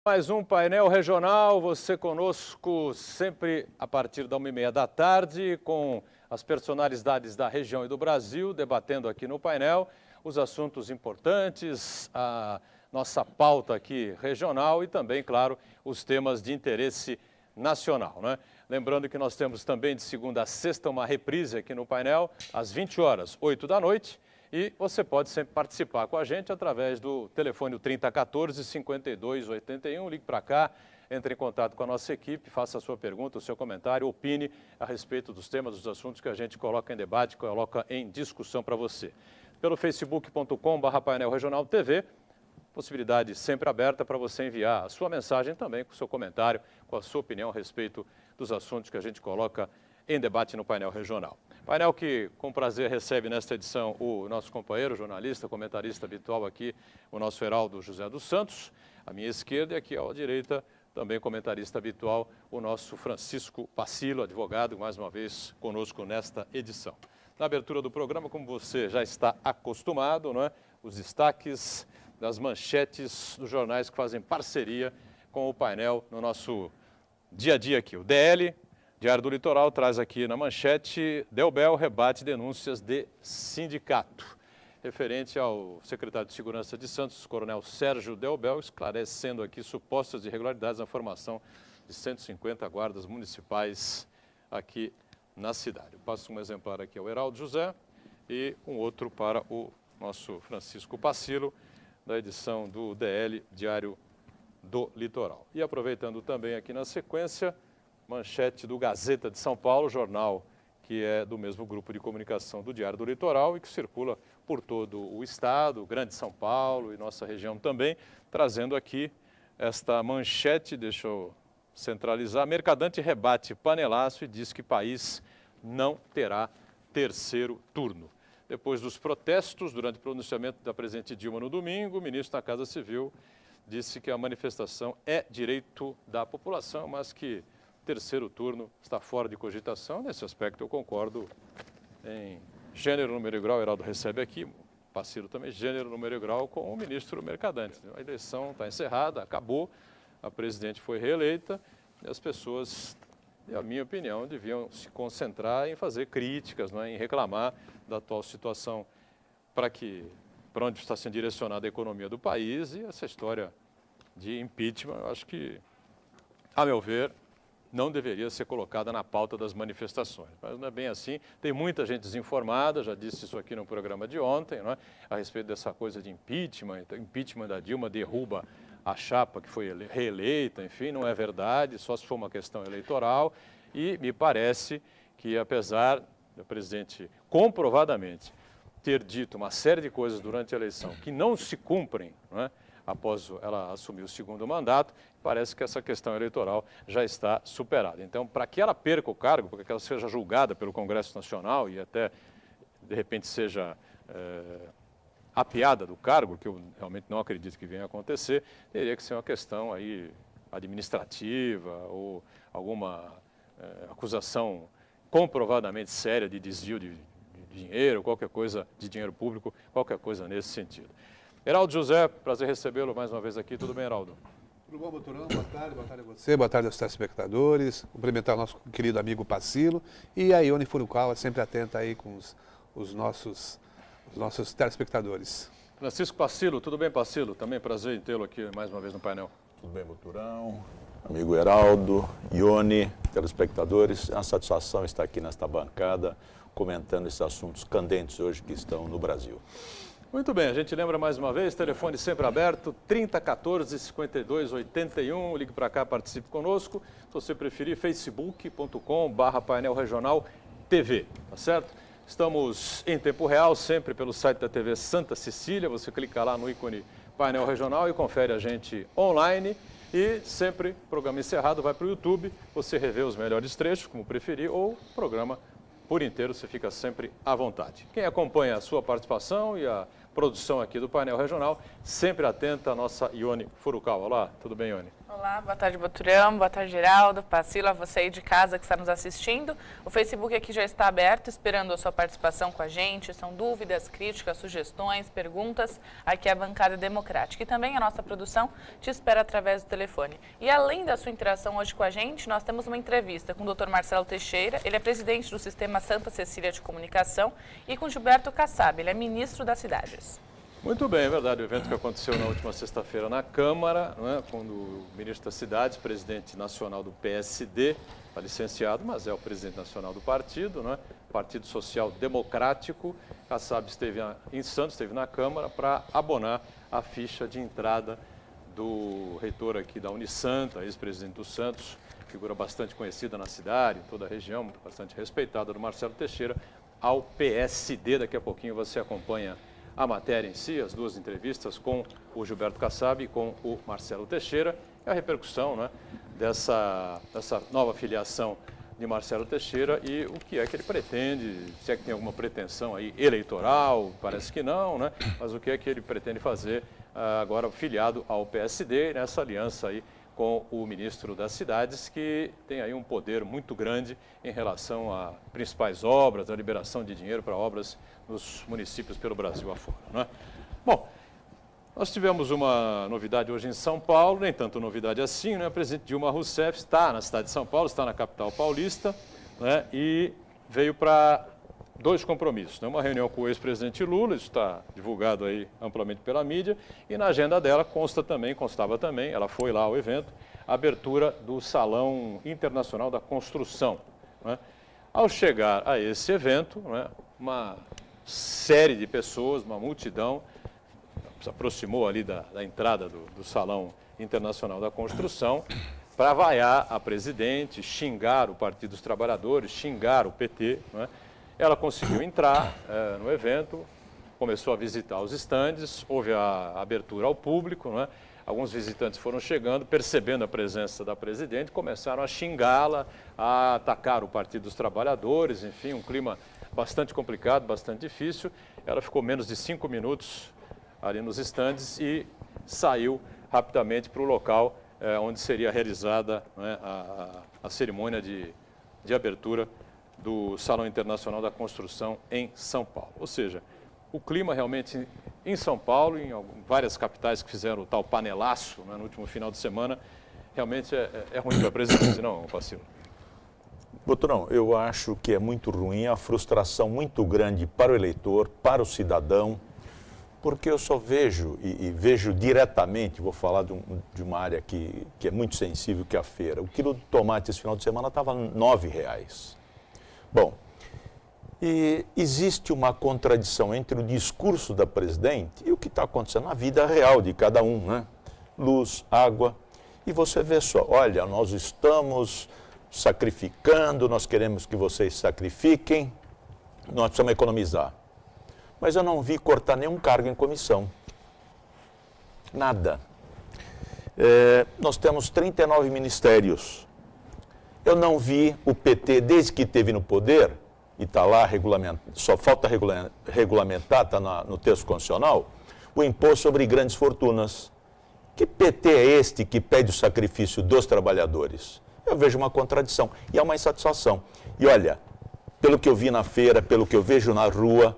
Mais um painel regional, você conosco sempre a partir da 1h30 da tarde, com as personalidades da região e do Brasil, debatendo aqui no painel os assuntos importantes, a nossa pauta aqui regional e também, claro, os temas de interesse nacional, né? Lembrando que nós temos também de segunda a sexta uma reprise aqui no painel, às 20 horas, 8 da noite. E você pode sempre participar com a gente através do telefone 3014-5281. Ligue para cá, entre em contato com a nossa equipe, faça a sua pergunta, o seu comentário, opine a respeito dos temas, dos assuntos que a gente coloca em debate, coloca em discussão para você. Pelo facebook.com/painel regional TV, possibilidade sempre aberta para você enviar a sua mensagem também com o seu comentário, com a sua opinião a respeito dos assuntos que a gente coloca em debate no painel regional. Painel que, com prazer, recebe nesta edição o nosso companheiro, jornalista, comentarista habitual aqui, o nosso Heraldo José dos Santos, à minha esquerda, e aqui à direita, também comentarista habitual, o nosso Francisco Pacilo, advogado, mais uma vez conosco nesta edição. Na abertura do programa, como você já está acostumado, não é? Os destaques das manchetes dos jornais que fazem parceria com o painel no nosso dia a dia aqui. O DL, Diário do Litoral, traz aqui na manchete: Delbel rebate denúncias de sindicato. Referente ao secretário de Segurança de Santos, Coronel Sérgio Delbel, esclarecendo aqui supostas irregularidades na formação de 150 guardas municipais aqui na cidade. Eu passo um exemplar aqui ao Heraldo José e um outro para o nosso Francisco Pacilo, da edição do DL, Diário do Litoral. E aproveitando também aqui na sequência, manchete do Gazeta de São Paulo, jornal que é do mesmo grupo de comunicação do Diário do Litoral e que circula por todo o estado, Grande São Paulo e nossa região também, trazendo aqui esta manchete, deixa eu centralizar: Mercadante rebate panelaço e diz que país não terá terceiro turno. Depois dos protestos, durante o pronunciamento da presidente Dilma no domingo, o ministro da Casa Civil disse que a manifestação é direito da população, mas que terceiro turno está fora de cogitação. Nesse aspecto eu concordo em gênero, número e grau. O Heraldo recebe aqui, Pacilo também, gênero, número e grau com o ministro Mercadante. A eleição está encerrada, acabou, a presidente foi reeleita e as pessoas, na minha opinião, deviam se concentrar em fazer críticas, não é? Em reclamar da atual situação para onde está sendo direcionada a economia do país. E essa história de impeachment, eu acho que, a meu ver, não deveria ser colocada na pauta das manifestações. Mas não é bem assim. Tem muita gente desinformada, já disse isso aqui no programa de ontem, não é? A respeito dessa coisa de impeachment. Impeachment da Dilma derruba a chapa que foi reeleita, enfim, não é verdade, só se for uma questão eleitoral. E me parece que, apesar do presidente comprovadamente ter dito uma série de coisas durante a eleição que não se cumprem, não é? Após ela assumir o segundo mandato, parece que essa questão eleitoral já está superada. Então, para que ela perca o cargo, para que ela seja julgada pelo Congresso Nacional e até, de repente, seja apiada do cargo, que eu realmente não acredito que venha a acontecer, teria que ser uma questão aí administrativa ou alguma acusação comprovadamente séria de desvio de dinheiro, qualquer coisa, de dinheiro público, qualquer coisa nesse sentido. Heraldo José, prazer recebê-lo mais uma vez aqui. Tudo bem, Heraldo? Tudo bom, Boturão? Boa tarde a você, boa tarde aos telespectadores. Cumprimentar o nosso querido amigo Pacilo e a Ione Furukawa, sempre atenta aí com os nossos telespectadores. Francisco Pacilo, tudo bem, Pacilo? Também prazer em tê-lo aqui mais uma vez no painel. Tudo bem, Boturão? Amigo Heraldo, Ione, telespectadores, é uma satisfação estar aqui nesta bancada comentando esses assuntos candentes hoje que estão no Brasil. Muito bem, a gente lembra mais uma vez, telefone sempre aberto, 3014-5281, ligue para cá, participe conosco. Se você preferir, facebook.com/painel regional TV, tá certo? Estamos em tempo real, sempre pelo site da TV Santa Cecília, você clica lá no ícone painel regional e confere a gente online. E sempre, programa encerrado, vai para o YouTube, você revê os melhores trechos, como preferir, ou o programa por inteiro, você fica sempre à vontade. Quem acompanha a sua participação e a produção aqui do painel regional, sempre atenta a nossa Ione Furukawa. Olá, tudo bem, Ione? Olá, boa tarde, Boturão, boa tarde, Geraldo, Pacílio, a você aí de casa que está nos assistindo. O Facebook aqui já está aberto, esperando a sua participação com a gente. São dúvidas, críticas, sugestões, perguntas. Aqui é a Bancada Democrática. E também a nossa produção te espera através do telefone. E além da sua interação hoje com a gente, nós temos uma entrevista com o Dr. Marcelo Teixeira. Ele é presidente do Sistema Santa Cecília de Comunicação. E com Gilberto Kassab, ele é ministro das Cidades. Muito bem, é verdade. O evento que aconteceu na última sexta-feira na Câmara, né, quando o ministro das Cidades, presidente nacional do PSD, está licenciado, mas é o presidente nacional do partido, né, Partido Social Democrático. Kassab esteve em Santos, esteve na Câmara para abonar a ficha de entrada do reitor aqui da Unisanta, ex-presidente do Santos, figura bastante conhecida na cidade, em toda a região, bastante respeitada, do Marcelo Teixeira, ao PSD. Daqui a pouquinho você acompanha a matéria em si, as duas entrevistas com o Gilberto Kassab e com o Marcelo Teixeira, e a repercussão, né, dessa nova filiação de Marcelo Teixeira e o que é que ele pretende, se é que tem alguma pretensão aí eleitoral, parece que não, né, mas o que é que ele pretende fazer agora filiado ao PSD, nessa aliança aí com o ministro das Cidades, que tem aí um poder muito grande em relação a principais obras, a liberação de dinheiro para obras nos municípios pelo Brasil afora, né? Bom, nós tivemos uma novidade hoje em São Paulo, nem tanto novidade assim, né? A presidente Dilma Rousseff está na cidade de São Paulo, está na capital paulista, né? E veio para dois compromissos, né? Uma reunião com o ex-presidente Lula, isso está divulgado aí amplamente pela mídia, e na agenda dela constava também, ela foi lá ao evento, a abertura do Salão Internacional da Construção, né? Ao chegar a esse evento, né, uma série de pessoas, uma multidão, se aproximou ali da entrada do Salão Internacional da Construção para vaiar a presidente, xingar o Partido dos Trabalhadores, xingar o PT, né? Ela conseguiu entrar no evento, começou a visitar os estandes, houve a abertura ao público, né? Alguns visitantes foram chegando, percebendo a presença da presidente, começaram a xingá-la, a atacar o Partido dos Trabalhadores, enfim, um clima bastante complicado, bastante difícil. Ela ficou menos de 5 minutos ali nos estandes e saiu rapidamente para o local onde seria realizada, né, a cerimônia de abertura do Salão Internacional da Construção em São Paulo. Ou seja, o clima realmente em São Paulo, em várias capitais que fizeram o tal panelaço, né, no último final de semana, realmente é ruim para a presidência, não, Pacílio? Boturão, eu acho que é muito ruim, a frustração muito grande para o eleitor, para o cidadão, porque eu só vejo, e vejo diretamente, vou falar de uma área que é muito sensível, que é a feira. O quilo de tomate esse final de semana estava R$ 9,00. Bom, e existe uma contradição entre o discurso da presidente e o que está acontecendo na vida real de cada um, né? Luz, água, e você vê só, olha, nós estamos sacrificando, nós queremos que vocês sacrifiquem, nós precisamos economizar. Mas eu não vi cortar nenhum cargo em comissão. Nada. Nós temos 39 ministérios. Eu não vi o PT, desde que esteve no poder, e está lá, só falta regulamentar, está no texto constitucional, o imposto sobre grandes fortunas. Que PT é este que pede o sacrifício dos trabalhadores? Eu vejo uma contradição e é uma insatisfação. E olha, pelo que eu vi na feira, pelo que eu vejo na rua,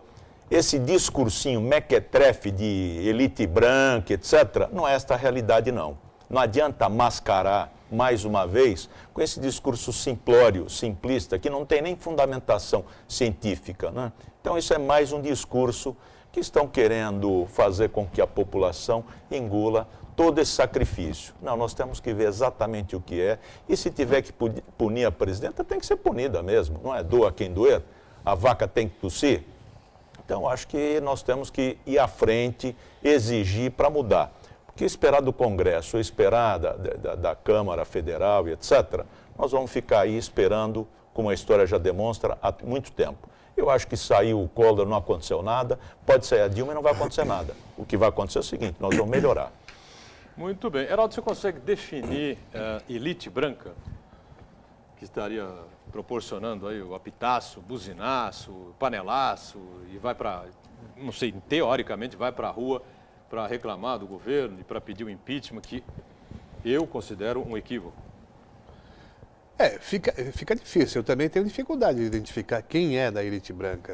esse discursinho mequetrefe de elite branca, etc., não é esta a realidade, não. Não adianta mascarar, mais uma vez, com esse discurso simplório, simplista, que não tem nem fundamentação científica, né? Então, isso é mais um discurso que estão querendo fazer com que a população engula todo esse sacrifício. Não, nós temos que ver exatamente o que é, e se tiver que punir a presidenta, tem que ser punida mesmo, não é? Doa quem doer, a vaca tem que tossir. Então, acho que nós temos que ir à frente, exigir para mudar. Porque esperar do Congresso, esperar da Câmara Federal e etc., nós vamos ficar aí esperando, como a história já demonstra, há muito tempo. Eu acho que saiu o Collor, não aconteceu nada, pode sair a Dilma e não vai acontecer nada. O que vai acontecer é o seguinte, nós vamos melhorar. Muito bem. Heraldo, você consegue definir elite branca, que estaria proporcionando aí o apitaço, buzinaço, panelaço, e vai para, não sei, teoricamente vai para a rua para reclamar do governo e para pedir o impeachment, que eu considero um equívoco. Fica difícil. Eu também tenho dificuldade de identificar quem é da elite branca.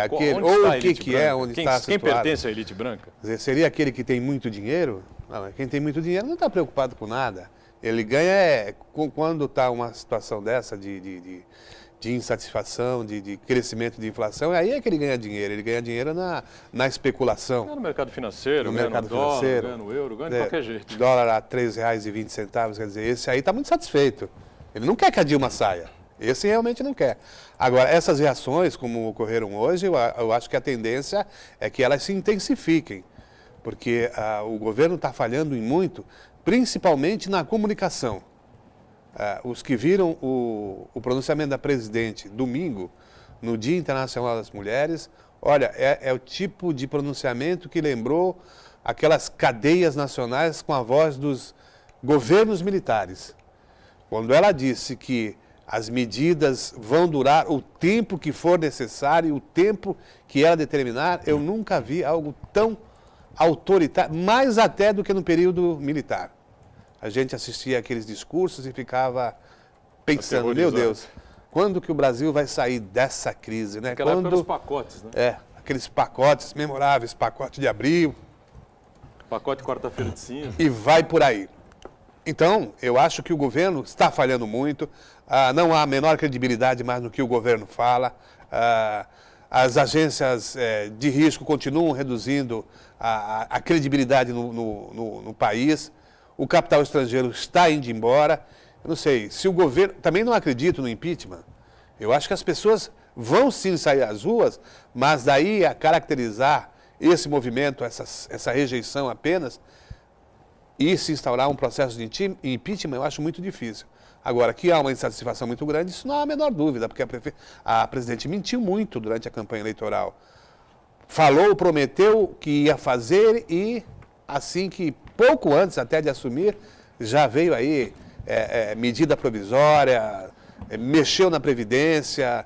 Aquele, onde ou está a o que, elite que branca? é, onde está Quem situado. pertence à elite branca? Quer dizer, seria aquele que tem muito dinheiro? Não, quem tem muito dinheiro não está preocupado com nada. Ele ganha quando está uma situação dessa de insatisfação, de crescimento de inflação, aí é que ele ganha dinheiro. Ele ganha dinheiro na especulação. Ganha no mercado financeiro, No ganha mercado no dólar, financeiro. ganha no euro, ganha de qualquer jeito. Dólar a R$ 3,20, quer dizer, esse aí está muito satisfeito. Ele não quer que a Dilma saia. Esse realmente não quer. Agora, essas reações, como ocorreram hoje, eu acho que a tendência é que elas se intensifiquem. Porque o governo está falhando em muito, principalmente na comunicação. Os que viram o pronunciamento da presidente domingo, no Dia Internacional das Mulheres, olha, é o tipo de pronunciamento que lembrou aquelas cadeias nacionais com a voz dos governos militares. Quando ela disse que as medidas vão durar o tempo que for necessário, o tempo que ela determinar, eu nunca vi algo tão autoritário, mais até do que no período militar. A gente assistia aqueles discursos e ficava pensando, meu Deus, quando que o Brasil vai sair dessa crise, né? Aquela época dos pacotes, né? Aqueles pacotes memoráveis, pacote de abril. Pacote quarta-feira de cinza. E vai por aí. Então, eu acho que o governo está falhando muito, não há a menor credibilidade mais no que o governo fala, as agências de risco continuam reduzindo a credibilidade no país, o capital estrangeiro está indo embora. Eu não sei, se o governo... Também não acredito no impeachment. Eu acho que as pessoas vão sim sair às ruas, mas daí a caracterizar esse movimento, essa rejeição apenas, e se instaurar um processo de impeachment, eu acho muito difícil. Agora, que há uma insatisfação muito grande, isso não há a menor dúvida, porque a presidente mentiu muito durante a campanha eleitoral. Falou, prometeu que ia fazer e, assim que, pouco antes até de assumir, já veio aí medida provisória, mexeu na Previdência,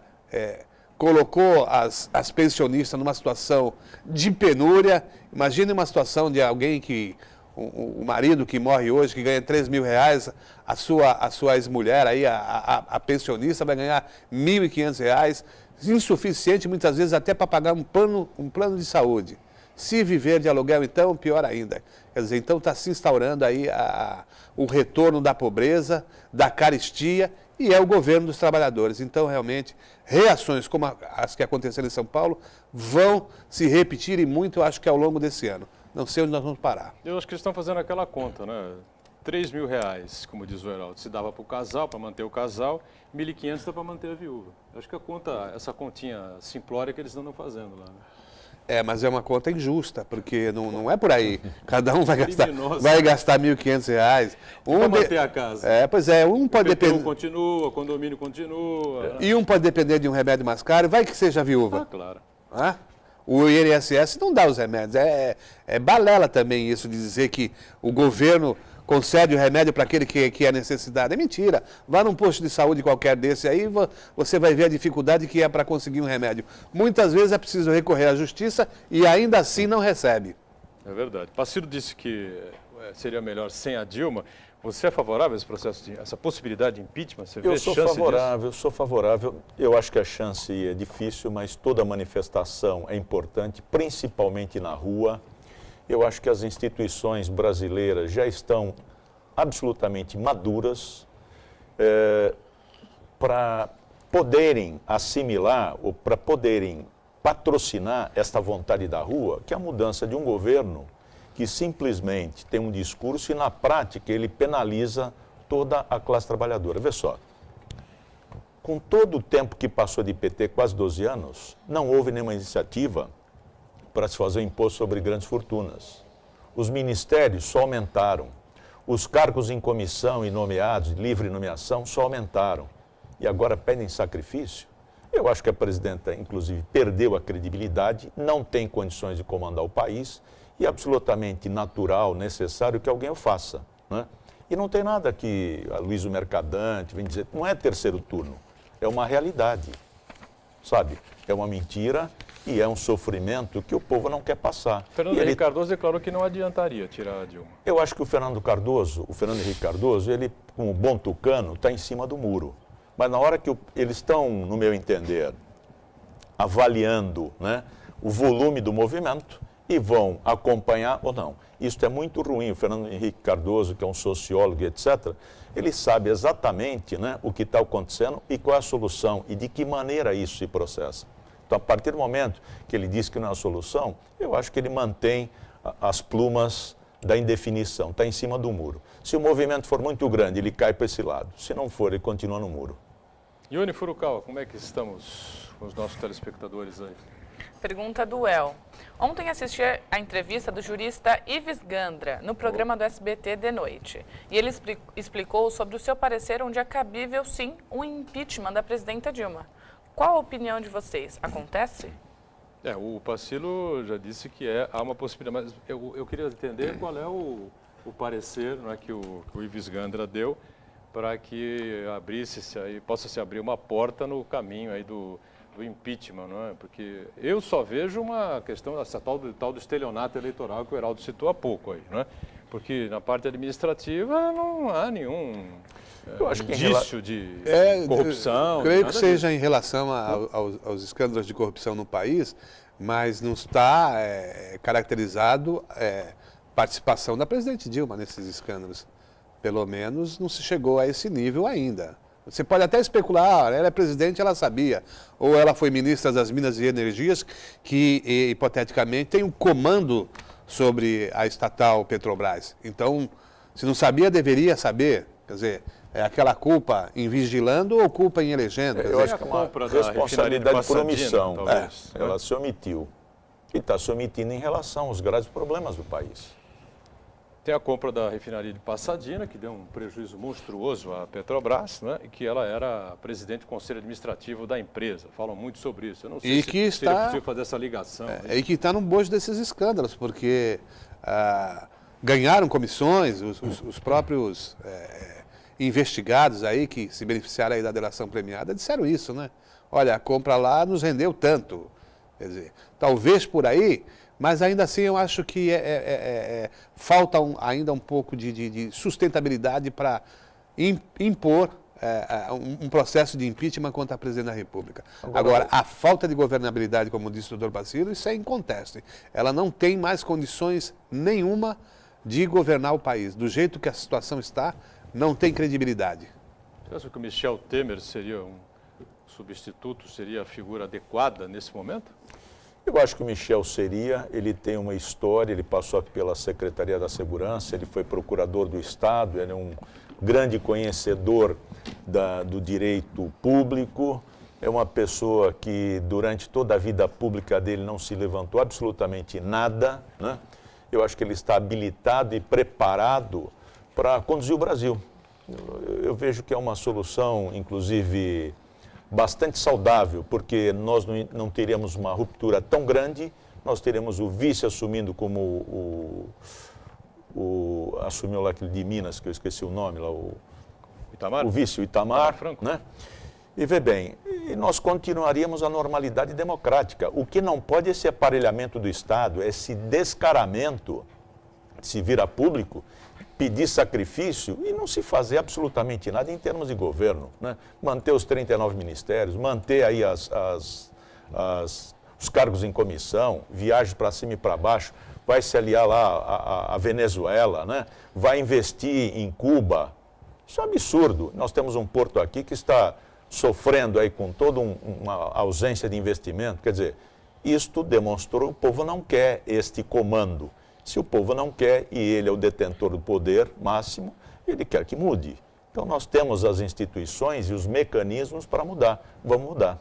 colocou as pensionistas numa situação de penúria. Imagine uma situação de alguém que... O marido que morre hoje, que ganha R$3.000, a sua ex-mulher, aí, a pensionista, vai ganhar R$1.500, insuficiente muitas vezes até para pagar um plano de saúde. Se viver de aluguel, então, pior ainda. Quer dizer, então está se instaurando aí o retorno da pobreza, da carestia, e é o governo dos trabalhadores. Então, realmente, reações como as que aconteceram em São Paulo vão se repetir e muito, eu acho que ao longo desse ano. Não sei onde nós vamos parar. Eu acho que eles estão fazendo aquela conta, né? R$3.000, como diz o Heraldo, se dava para o casal, para manter o casal, R$1.500 dá para manter a viúva. Eu acho que essa continha simplória que eles andam fazendo lá, né? Mas é uma conta injusta, porque não é por aí. Cada um vai gastar R$1.500. Para manter a casa. Pois é, um pode depender... continua, o condomínio continua. E um pode depender de um remédio mais caro, vai que seja viúva. Claro. O INSS não dá os remédios. É balela também isso de dizer que o governo concede o remédio para aquele que é necessidade. É mentira. Vá num posto de saúde qualquer desse aí, você vai ver a dificuldade que é para conseguir um remédio. Muitas vezes é preciso recorrer à justiça e ainda assim não recebe. É verdade. Pacílio disse que seria melhor sem a Dilma. Você é favorável a esse processo, essa possibilidade de impeachment? Você vê eu sou favorável. Eu acho que a chance é difícil, mas toda manifestação é importante, principalmente na rua. Eu acho que as instituições brasileiras já estão absolutamente maduras para poderem assimilar ou para poderem patrocinar esta vontade da rua, que é a mudança de um governo que simplesmente tem um discurso e, na prática, ele penaliza toda a classe trabalhadora. Vê só, com todo o tempo que passou de PT, quase 12 anos, não houve nenhuma iniciativa para se fazer um imposto sobre grandes fortunas. Os ministérios só aumentaram. Os cargos em comissão e nomeados, livre nomeação, só aumentaram. E agora pedem sacrifício? Eu acho que a presidenta, inclusive, perdeu a credibilidade, não tem condições de comandar o país, e é absolutamente natural, necessário que alguém o faça, né? E não tem nada que a Luísa Mercadante vem dizer, não é terceiro turno, é uma realidade, sabe? É uma mentira E é um sofrimento que o povo não quer passar. Fernando E Henrique Cardoso declarou que não adiantaria tirar a Dilma. Eu acho que o Fernando Henrique Cardoso, ele, como bom tucano, está em cima do muro. Mas na hora que eles estão, no meu entender, avaliando, né, o volume do movimento e vão acompanhar ou não. Isso é muito ruim. O Fernando Henrique Cardoso, que é um sociólogo, etc., ele sabe exatamente, né, o que está acontecendo e qual é a solução e de que maneira isso se processa. Então, a partir do momento que ele diz que não é a solução, eu acho que ele mantém as plumas da indefinição, está em cima do muro. Se o movimento for muito grande, ele cai para esse lado. Se não for, ele continua no muro. Ione Furukawa, como é que estamos com os nossos telespectadores aí? Pergunta do El. Ontem assisti a entrevista do jurista Ives Gandra no programa do SBT de noite. E ele explicou sobre o seu parecer onde é cabível, sim, um impeachment da presidenta Dilma. Qual a opinião de vocês? Acontece? O Pacilo já disse que há uma possibilidade, mas eu queria entender qual é o parecer, não é, que o Ives Gandra deu para que possa se abrir uma porta no caminho aí do impeachment, não é? Porque eu só vejo uma questão, essa tal do estelionato eleitoral que o Heraldo citou há pouco aí, não é? Porque na parte administrativa não há nenhum indício de corrupção. Creio que seja em relação aos escândalos de corrupção no país, mas não está caracterizado participação da presidente Dilma nesses escândalos. Pelo menos não se chegou a esse nível ainda. Você pode até especular, ela é presidente, ela sabia. Ou ela foi ministra das Minas e Energias, que hipoteticamente tem um comando sobre a estatal Petrobras. Então, se não sabia, deveria saber. Quer dizer, é aquela culpa em vigilando ou culpa em elegendo? Eu acho que é uma responsabilidade por omissão. Ela se omitiu. E está se omitindo em relação aos graves problemas do país. Tem a compra da refinaria de Passadina, que deu um prejuízo monstruoso à Petrobras, né? E que ela era presidente do conselho administrativo da empresa. Falam muito sobre isso. Eu não sei se seria possível fazer essa ligação. E que está no bojo desses escândalos, porque ganharam comissões, os próprios investigados aí, que se beneficiaram aí da delação premiada, disseram isso, né? Olha, a compra lá nos rendeu tanto. Quer dizer, talvez por aí... Mas ainda assim eu acho que falta ainda um pouco de sustentabilidade para impor um processo de impeachment contra a presidente da República. Agora, a falta de governabilidade, como disse o doutor Pacilo, isso é inconteste. Ela não tem mais condições nenhuma de governar o país. Do jeito que a situação está, não tem credibilidade. Você acha que o Michel Temer seria um substituto, seria a figura adequada nesse momento? Eu acho que o Michel ele tem uma história, ele passou pela Secretaria da Segurança, ele foi procurador do Estado, ele é um grande conhecedor do direito público, é uma pessoa que durante toda a vida pública dele não se levantou absolutamente nada, né? Eu acho que ele está habilitado e preparado para conduzir o Brasil. Eu vejo que é uma solução, inclusive, bastante saudável, porque nós não teríamos uma ruptura tão grande, nós teremos o vice assumindo como assumiu lá aquele de Minas, que eu esqueci o nome, lá, Itamar? O vice, o Itamar, Franco, né? E vê bem, nós continuaríamos a normalidade democrática. O que não pode é esse aparelhamento do Estado, esse descaramento, se vir a público, pedir sacrifício e não se fazer absolutamente nada em termos de governo, né? Manter os 39 ministérios, manter aí os cargos em comissão, viagens para cima e para baixo, vai se aliar lá à Venezuela, né? Vai investir em Cuba. Isso é um absurdo. Nós temos um porto aqui que está sofrendo aí com toda uma ausência de investimento. Quer dizer, isto demonstrou que o povo não quer este comando. Se o povo não quer e ele é o detentor do poder máximo, ele quer que mude. Então nós temos as instituições e os mecanismos para mudar. Vamos mudar.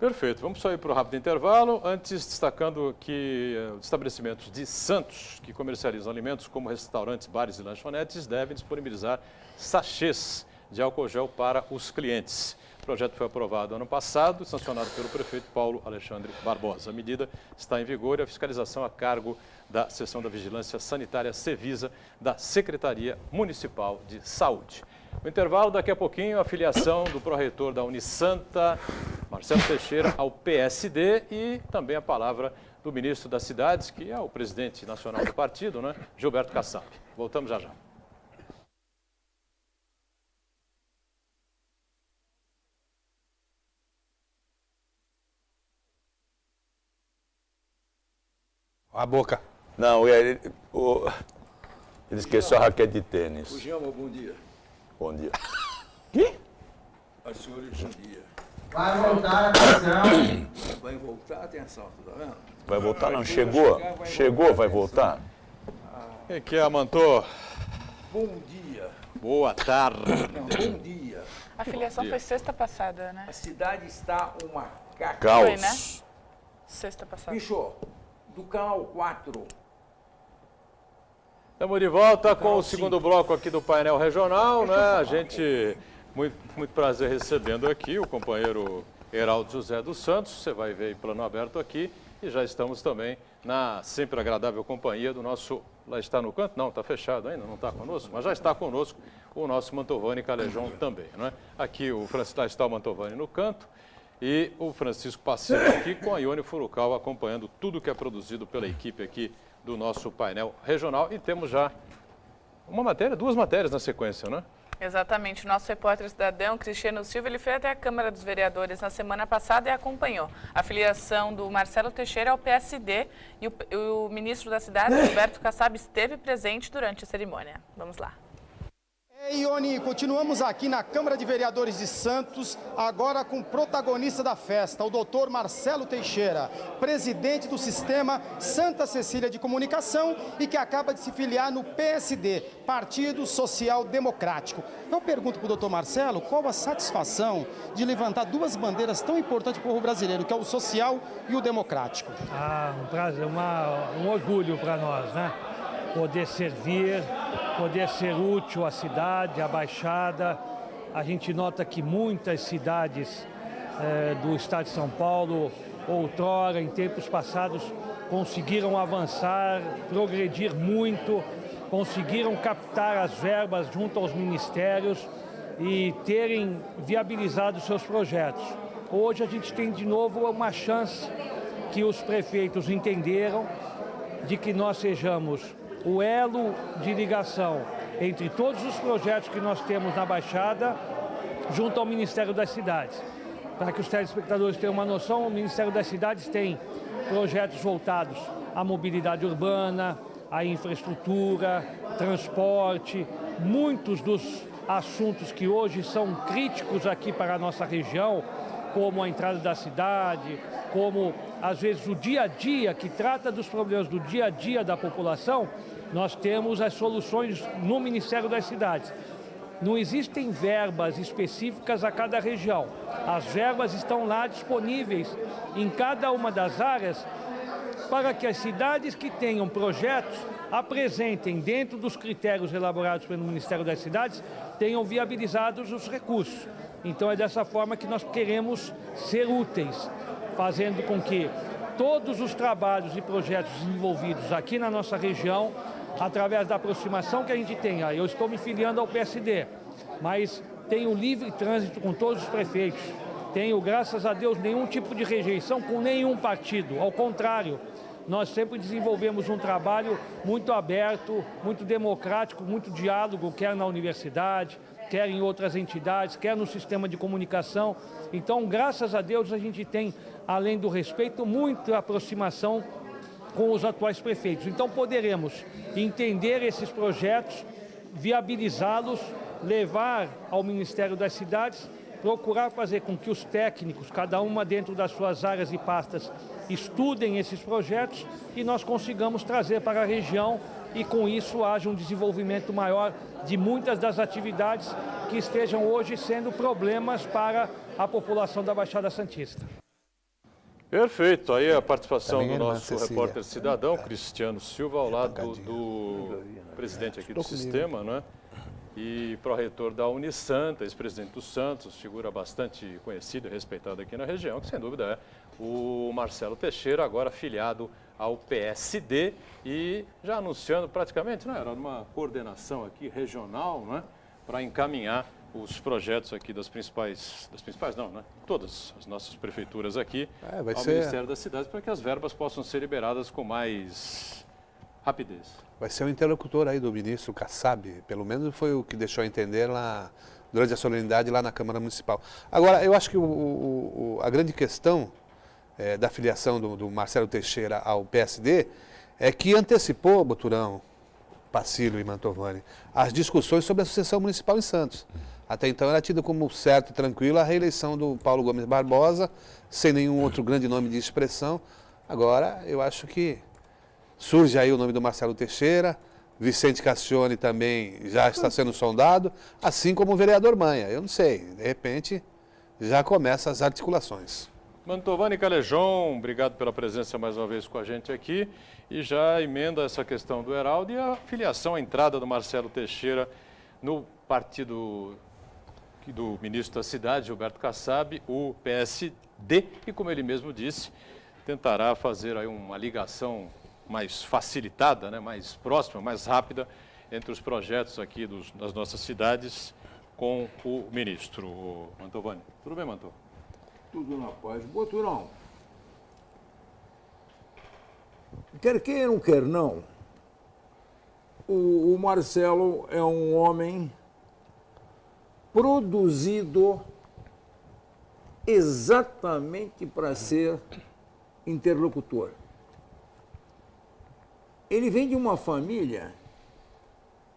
Perfeito. Vamos só ir para o rápido intervalo. Antes, destacando que os estabelecimentos de Santos, que comercializam alimentos como restaurantes, bares e lanchonetes, devem disponibilizar sachês de álcool gel para os clientes. O projeto foi aprovado ano passado, sancionado pelo prefeito Paulo Alexandre Barbosa. A medida está em vigor e a fiscalização a cargo da Seção da Vigilância Sanitária Cevisa da Secretaria Municipal de Saúde. O intervalo, daqui a pouquinho, a filiação do pró-reitor da Unisanta, Marcelo Teixeira ao PSD e também a palavra do ministro das Cidades, que é o presidente nacional do partido, né? Gilberto Kassab. Voltamos já já. A boca. Não, ele esqueceu a raquete de tênis. O Gilma, bom dia. Bom dia. Que? As senhores, bom dia. Vai voltar, atenção. Vai voltar, atenção, tá vendo? Vai voltar? Não, chegou. Chegou, vai voltar? Quem que é, Amantor? Bom dia. Boa tarde. Não, bom dia. A filiação foi sexta passada, né? A cidade está uma caca. Caos. Foi, né? Sexta passada. Bicho, do canal 4. Estamos de volta com o segundo bloco aqui do painel regional, né? A gente, muito prazer recebendo aqui o companheiro Heraldo José dos Santos, você vai ver em plano aberto aqui, e já estamos também na sempre agradável companhia do nosso, lá está no canto? Não, está fechado ainda, não está conosco, mas já está conosco o nosso Mantovani Calejão também, né? Aqui lá está o Mantovani no canto, e o Francisco Passero aqui com a Ione Furukawa acompanhando tudo que é produzido pela equipe aqui do nosso painel regional. E temos já duas matérias na sequência, né? Exatamente. O nosso repórter cidadão, Cristiano Silva, ele foi até a Câmara dos Vereadores na semana passada e acompanhou a filiação do Marcelo Teixeira ao PSD. E o ministro da Cidade, Gilberto Kassab, esteve presente durante a cerimônia. Vamos lá. Ione, continuamos aqui na Câmara de Vereadores de Santos, agora com o protagonista da festa, o doutor Marcelo Teixeira, presidente do Sistema Santa Cecília de Comunicação e que acaba de se filiar no PSD, Partido Social Democrático. Eu pergunto para o doutor Marcelo qual a satisfação de levantar duas bandeiras tão importantes para o povo brasileiro, que é o social e o democrático. Um prazer, um orgulho para nós, né? Poder servir, poder ser útil à cidade, à Baixada. A gente nota que muitas cidades do estado de São Paulo, outrora, em tempos passados, conseguiram avançar, progredir muito, conseguiram captar as verbas junto aos ministérios e terem viabilizado seus projetos. Hoje a gente tem de novo uma chance que os prefeitos entenderam de que nós sejamos o elo de ligação entre todos os projetos que nós temos na Baixada, junto ao Ministério das Cidades. Para que os telespectadores tenham uma noção, o Ministério das Cidades tem projetos voltados à mobilidade urbana, à infraestrutura, transporte, muitos dos assuntos que hoje são críticos aqui para a nossa região, como a entrada da cidade, como, às vezes, o dia a dia, que trata dos problemas do dia a dia da população, nós temos as soluções no Ministério das Cidades. Não existem verbas específicas a cada região. As verbas estão lá disponíveis em cada uma das áreas para que as cidades que tenham projetos apresentem, dentro dos critérios elaborados pelo Ministério das Cidades, tenham viabilizados os recursos. Então é dessa forma que nós queremos ser úteis, fazendo com que todos os trabalhos e projetos desenvolvidos aqui na nossa região, através da aproximação que a gente tem, eu estou me filiando ao PSD, mas tenho livre trânsito com todos os prefeitos, tenho, graças a Deus, nenhum tipo de rejeição com nenhum partido, ao contrário, nós sempre desenvolvemos um trabalho muito aberto, muito democrático, muito diálogo, quer na universidade, quer em outras entidades, quer no sistema de comunicação. Então, graças a Deus, a gente tem, além do respeito, muita aproximação com os atuais prefeitos. Então, poderemos entender esses projetos, viabilizá-los, levar ao Ministério das Cidades, procurar fazer com que os técnicos, cada uma dentro das suas áreas e pastas, estudem esses projetos e nós consigamos trazer para a região e com isso haja um desenvolvimento maior de muitas das atividades que estejam hoje sendo problemas para a população da Baixada Santista. Perfeito, aí a participação Também do é nosso repórter cidadão, Cristiano Silva, ao lado do presidente aqui do sistema, né? E pró-reitor da Unisanta, ex-presidente do Santos, figura bastante conhecida e respeitada aqui na região, que sem dúvida é o Marcelo Teixeira, agora filiado ao PSD e já anunciando praticamente, né, era uma coordenação aqui regional, né, para encaminhar os projetos aqui das principais não, né? Todas as nossas prefeituras aqui vai ao ser- Ministério das Cidades para que as verbas possam ser liberadas com mais rapidez. Vai ser um interlocutor aí do ministro Kassab, pelo menos foi o que deixou entender lá durante a solenidade lá na Câmara Municipal. Agora, eu acho que a grande questão da filiação do Marcelo Teixeira ao PSD é que antecipou, Boturão, Pacílio e Mantovani, as discussões sobre a sucessão municipal em Santos. Até então era tida como certo e tranquilo a reeleição do Paulo Gomes Barbosa, sem nenhum outro grande nome de expressão. Agora, eu acho que surge aí o nome do Marcelo Teixeira, Vicente Cassione também já está sendo sondado, assim como o vereador Manha. Eu não sei, de repente já começam as articulações. Mantovani Calejão, obrigado pela presença mais uma vez com a gente aqui. E já emenda essa questão do Heraldo e a filiação, a entrada do Marcelo Teixeira no partido do ministro da Cidade, Gilberto Kassab, o PSD, e como ele mesmo disse, tentará fazer aí uma ligação mais facilitada, né, mais próxima, mais rápida entre os projetos aqui das nossas cidades com o ministro. Mantovani. Tudo bem, Mantovani? Tudo na paz. Boturão, quer queira ou quer não, o Marcelo é um homem produzido exatamente para ser interlocutor. Ele vem de uma família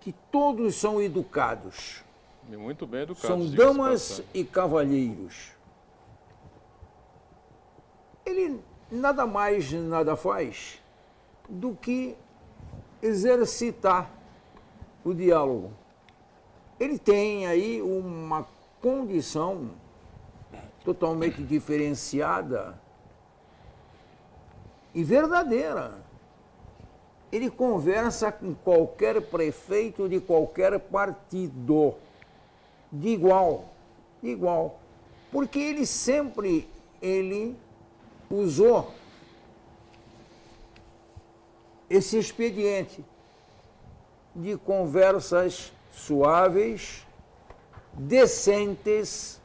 que todos são educados. E muito bem educado. São damas e cavalheiros. Ele nada mais, nada faz do que exercitar o diálogo. Ele tem aí uma condição totalmente diferenciada e verdadeira. Ele conversa com qualquer prefeito de qualquer partido, de igual, porque ele sempre usou esse expediente de conversas suaves, decentes,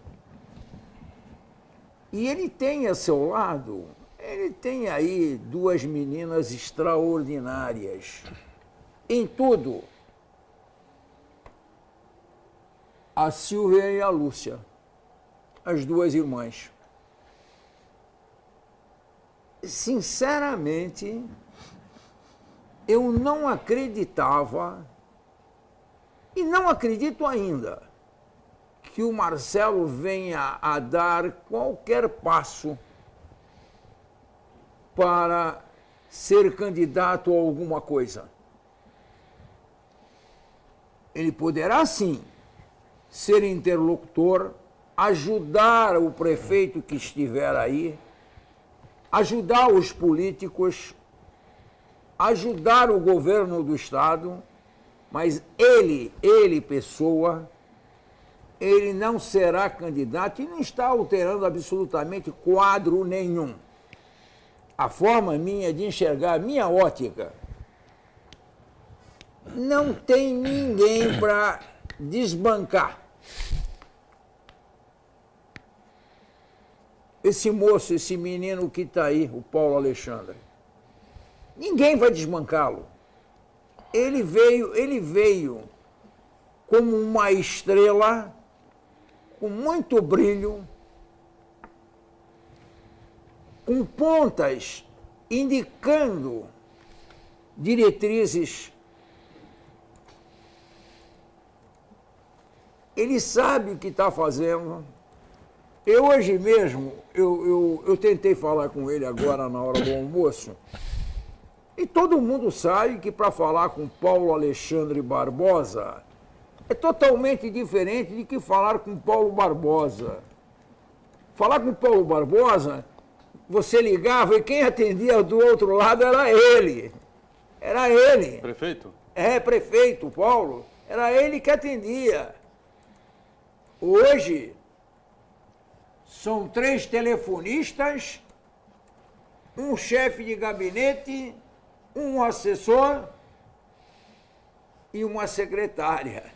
e ele tem a seu lado, ele tem aí duas meninas extraordinárias em tudo, a Silvia e a Lúcia, as duas irmãs. Sinceramente, eu não acreditava, e não acredito ainda, que o Marcelo venha a dar qualquer passo para ser candidato a alguma coisa. Ele poderá, sim, ser interlocutor, ajudar o prefeito que estiver aí, ajudar os políticos, ajudar o governo do Estado, mas ele, pessoa, ele não será candidato e não está alterando absolutamente quadro nenhum. A forma minha de enxergar, a minha ótica, não tem ninguém para desbancar esse moço, esse menino que está aí, o Paulo Alexandre. Ninguém vai desbancá-lo. Ele veio como uma estrela, com muito brilho, com pontas indicando diretrizes. Ele sabe o que está fazendo. Eu hoje mesmo, eu tentei falar com ele agora na hora do almoço, e todo mundo sabe que para falar com Paulo Alexandre Barbosa é totalmente diferente de que falar com Paulo Barbosa. Falar com Paulo Barbosa, você ligava e quem atendia do outro lado era ele. Era ele. Prefeito? É, prefeito, Paulo. Era ele que atendia. Hoje, são 3 telefonistas, um chefe de gabinete, um assessor e uma secretária.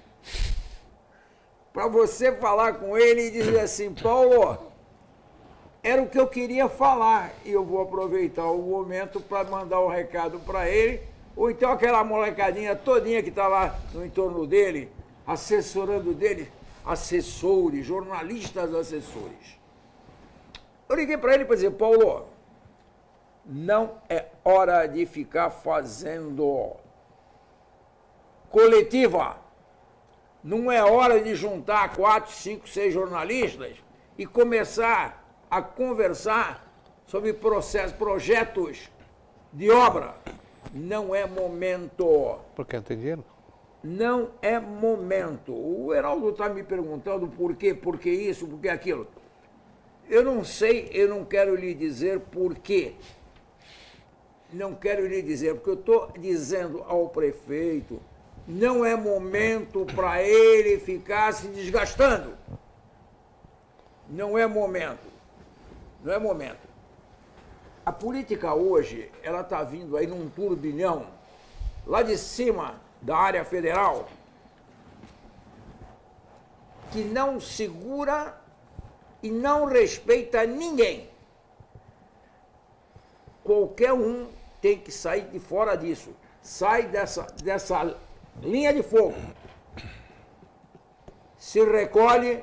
para você falar com ele e dizer assim, Paulo, era o que eu queria falar e eu vou aproveitar o momento para mandar um recado para ele, ou então aquela molecadinha todinha que está lá no entorno dele, assessorando dele, assessores, jornalistas assessores. Eu liguei para ele para dizer, Paulo, não é hora de ficar fazendo coletiva. Não é hora de juntar 4, 5, 6 jornalistas e começar a conversar sobre projetos de obra. Não é momento. Por que não tem dinheiro? Não é momento. O Heraldo está me perguntando por que isso, por que aquilo. Eu não sei, eu não quero lhe dizer por quê. Não quero lhe dizer, porque eu estou dizendo ao prefeito, não é momento para ele ficar se desgastando. Não é momento. Não é momento. A política hoje, ela está vindo aí num turbilhão, lá de cima da área federal, que não segura e não respeita ninguém. Qualquer um tem que sair de fora disso. Sai dessa linha de fogo. Se recolhe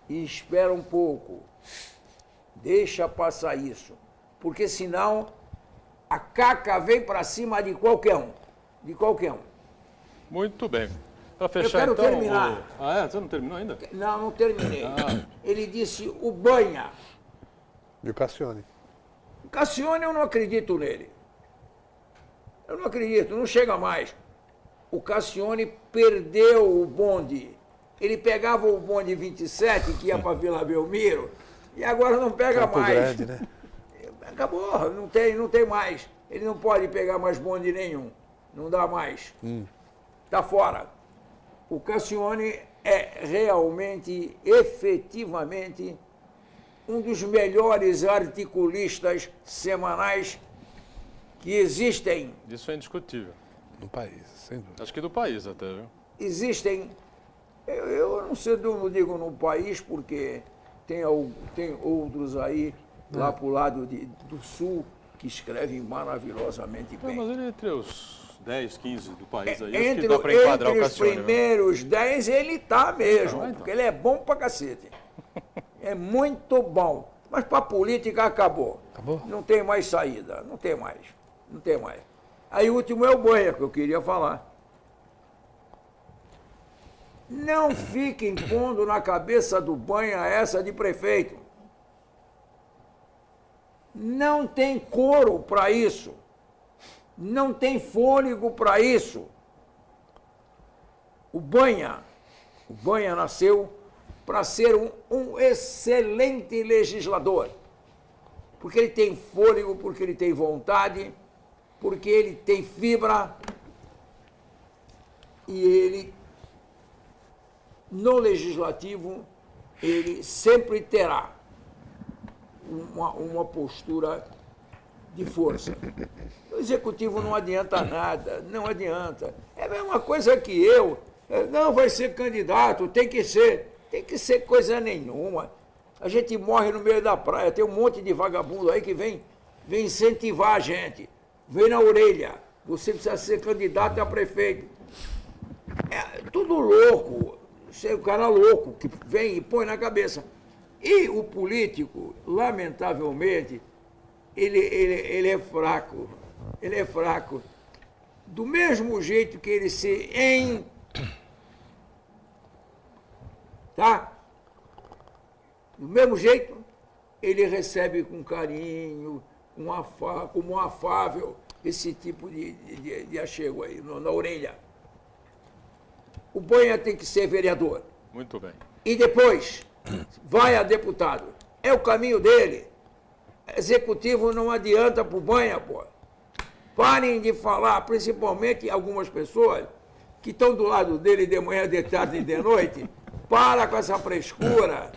e espera um pouco. Deixa passar isso. Porque senão a caca vem para cima de qualquer um. De qualquer um. Muito bem. Para fechar, quero então... terminar. Você não terminou ainda? Não terminei. Ele disse o Banha. E o Cassione? O Cassione, eu não acredito nele. Eu não acredito, não chega mais. O Cassione perdeu o bonde. Ele pegava o bonde 27, que ia para Vila Belmiro, e agora não pega Campo mais. Grande, né? Acabou, não tem mais. Ele não pode pegar mais bonde nenhum. Não dá mais. Está fora. O Cassione é realmente, efetivamente, um dos melhores articulistas semanais que existem. Isso é indiscutível. No país, sem dúvida. Acho que do país até, viu? Existem, eu não sei, não digo no país, porque tem outros aí, lá para o lado do sul, que escrevem maravilhosamente Não, bem. mas ele é entre os 10, 15 do país aí, acho que dá para enquadrar o Entre os Cassione. Viu? primeiros 10, ele tá mesmo, Então. porque ele é bom pra cacete. É muito bom. Mas para a política acabou. Acabou? Não tem mais saída, não tem mais. Não tem mais. Aí o último é o Banha, que eu queria falar. Não fiquem pondo na cabeça do Banha essa de prefeito. Não tem couro para isso. Não tem fôlego para isso. O Banha nasceu para ser um excelente legislador. Porque ele tem fôlego, porque ele tem vontade, porque ele tem fibra. E ele, no legislativo, ele sempre terá uma postura de força. O executivo não adianta nada, não adianta. É a mesma coisa que eu. Não vai ser candidato, tem que ser coisa nenhuma. A gente morre no meio da praia, tem um monte de vagabundo aí que vem incentivar a gente. Vem na orelha. Você precisa ser candidato a prefeito. É tudo louco. Você é um cara louco que vem e põe na cabeça. E o político, lamentavelmente, ele é fraco. Ele é fraco. Do mesmo jeito que ele se tá? Do mesmo jeito, ele recebe com carinho, como um afável, esse tipo de achego aí, na orelha. O Banha tem que ser vereador. Muito bem. E depois vai a deputado. É o caminho dele. Executivo não adianta pro Banha, pô. Parem de falar, principalmente algumas pessoas que estão do lado dele de manhã, de tarde e de noite. Para com essa frescura.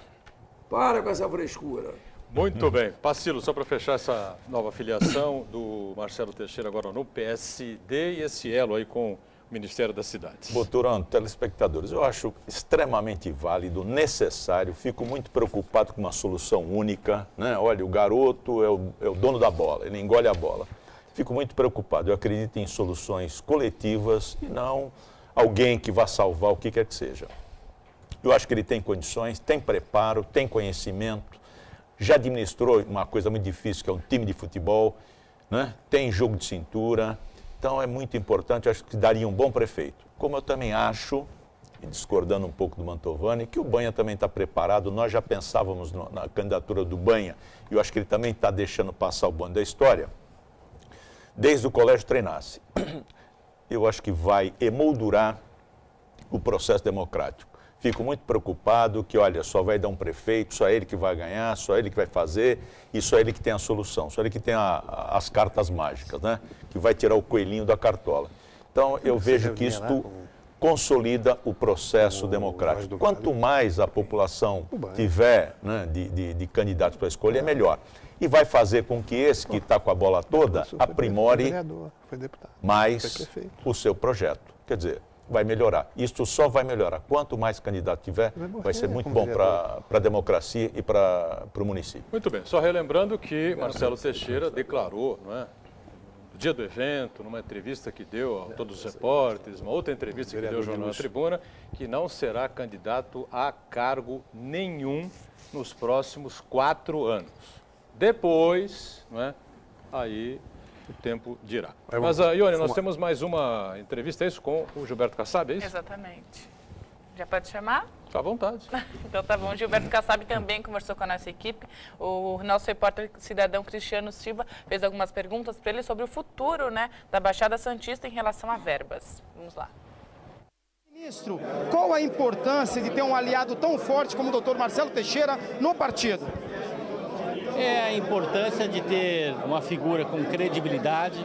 Para com essa frescura. Muito bem. Pacilo, só para fechar essa nova filiação do Marcelo Teixeira agora no PSD e esse elo aí com Ministério das Cidades. Boturão, telespectadores, eu acho extremamente válido, necessário, fico muito preocupado com uma solução única, né? Olha, o garoto é o dono da bola, ele engole a bola. Fico muito preocupado, eu acredito em soluções coletivas e não alguém que vá salvar o que quer que seja. Eu acho que ele tem condições, tem preparo, tem conhecimento, já administrou uma coisa muito difícil, que é um time de futebol, né? Tem jogo de cintura, então é muito importante, eu acho que daria um bom prefeito. Como eu também acho, e discordando um pouco do Mantovani, que o Banha também está preparado, nós já pensávamos na candidatura do Banha, e eu acho que ele também está deixando passar o bonde da história, desde o colégio treinasse. Eu acho que vai emoldurar o processo democrático. Fico muito preocupado que, olha, só vai dar um prefeito, só ele que vai ganhar, só ele que vai fazer e só ele que tem a solução, só ele que tem as cartas mágicas, né? Que vai tirar o coelhinho da cartola. Então, eu vejo que isto consolida o processo democrático. Quanto mais a população tiver, né, de candidatos para escolher, é melhor. E vai fazer com que esse que está com a bola toda aprimore mais o seu projeto. Quer dizer, vai melhorar. Isto só vai melhorar. Quanto mais candidato tiver, vai ser muito bom para a democracia e para o município. Muito bem. Só relembrando que Marcelo Teixeira declarou, não é, no dia do evento, numa entrevista que deu a todos os repórteres, uma outra entrevista que deu ao Jornal da Tribuna, que não será candidato a cargo nenhum nos próximos 4 anos. Depois, não é, aí o tempo dirá. Mas, Ione, nós temos mais uma entrevista, é isso, com o Gilberto Kassab, é isso? Exatamente. Já pode chamar? Fica à vontade. Então tá bom. O Gilberto Kassab também conversou com a nossa equipe. O nosso repórter cidadão Cristiano Silva fez algumas perguntas para ele sobre o futuro, né, da Baixada Santista em relação a verbas. Vamos lá. Ministro, qual a importância de ter um aliado tão forte como o doutor Marcelo Teixeira no partido? É a importância de ter uma figura com credibilidade,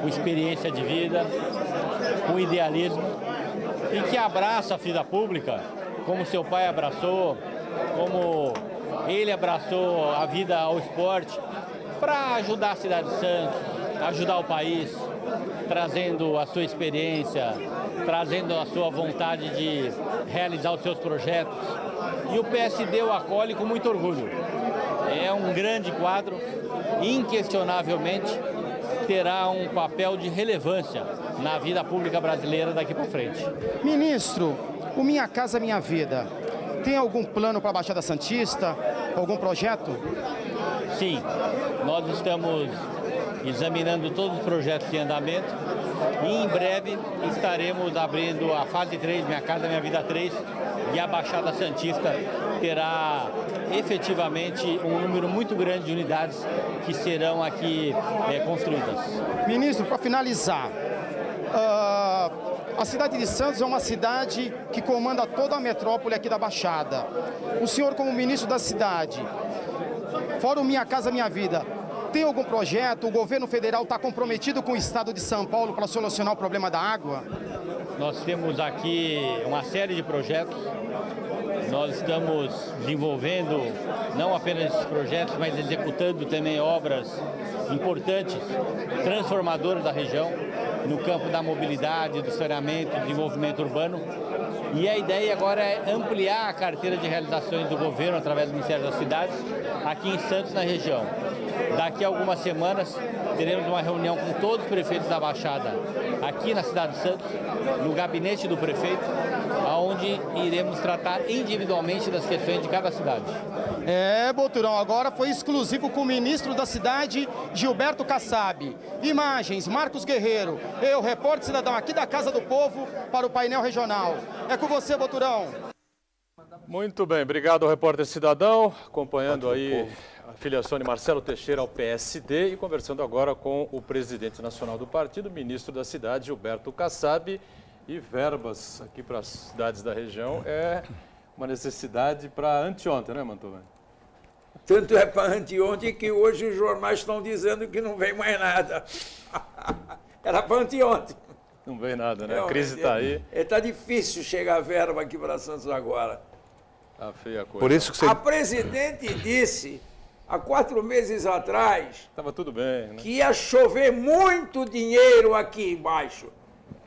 com experiência de vida, com idealismo e que abraça a vida pública como seu pai abraçou, como ele abraçou a vida ao esporte, para ajudar a cidade de Santos, ajudar o país, trazendo a sua experiência, trazendo a sua vontade de realizar os seus projetos. E o PSD o acolhe com muito orgulho. É um grande quadro, inquestionavelmente terá um papel de relevância na vida pública brasileira daqui para frente. Ministro, o Minha Casa Minha Vida, tem algum plano para a Baixada Santista? Algum projeto? Sim, nós estamos examinando todos os projetos em andamento e em breve estaremos abrindo a fase 3, Minha Casa Minha Vida 3, e a Baixada Santista terá efetivamente um número muito grande de unidades que serão aqui construídas. Ministro, para finalizar, a cidade de Santos é uma cidade que comanda toda a metrópole aqui da Baixada. O senhor, como ministro da cidade, fora o Minha Casa Minha Vida, tem algum projeto? O governo federal está comprometido com o estado de São Paulo para solucionar o problema da água? Nós temos aqui uma série de projetos. Nós estamos desenvolvendo não apenas esses projetos, mas executando também obras importantes, transformadoras da região, no campo da mobilidade, do saneamento, do desenvolvimento urbano. E a ideia agora é ampliar a carteira de realizações do governo através do Ministério das Cidades, aqui em Santos, na região. Daqui a algumas semanas teremos uma reunião com todos os prefeitos da Baixada, aqui na cidade de Santos, no gabinete do prefeito, onde iremos tratar individualmente das questões de cada cidade. Boturão, agora foi exclusivo com o ministro da cidade, Gilberto Kassab. Imagens, Marcos Guerreiro, eu, repórter cidadão aqui da Casa do Povo, para o painel regional. É com você, Boturão. Muito bem, obrigado ao repórter cidadão, acompanhando aí a filiação de Marcelo Teixeira ao PSD e conversando agora com o presidente nacional do partido, ministro da cidade, Gilberto Kassab. E verbas aqui para as cidades da região é uma necessidade para anteontem, né, Mantovani? Tanto é para anteontem que hoje os jornais estão dizendo que não vem mais nada. Era para anteontem. Não vem nada, né? A crise está aí. Está difícil chegar a verba aqui para Santos agora. Tá feia a coisa. Por isso que você... A presidente disse, há 4 meses atrás, estava tudo bem, né? que ia chover muito dinheiro aqui embaixo.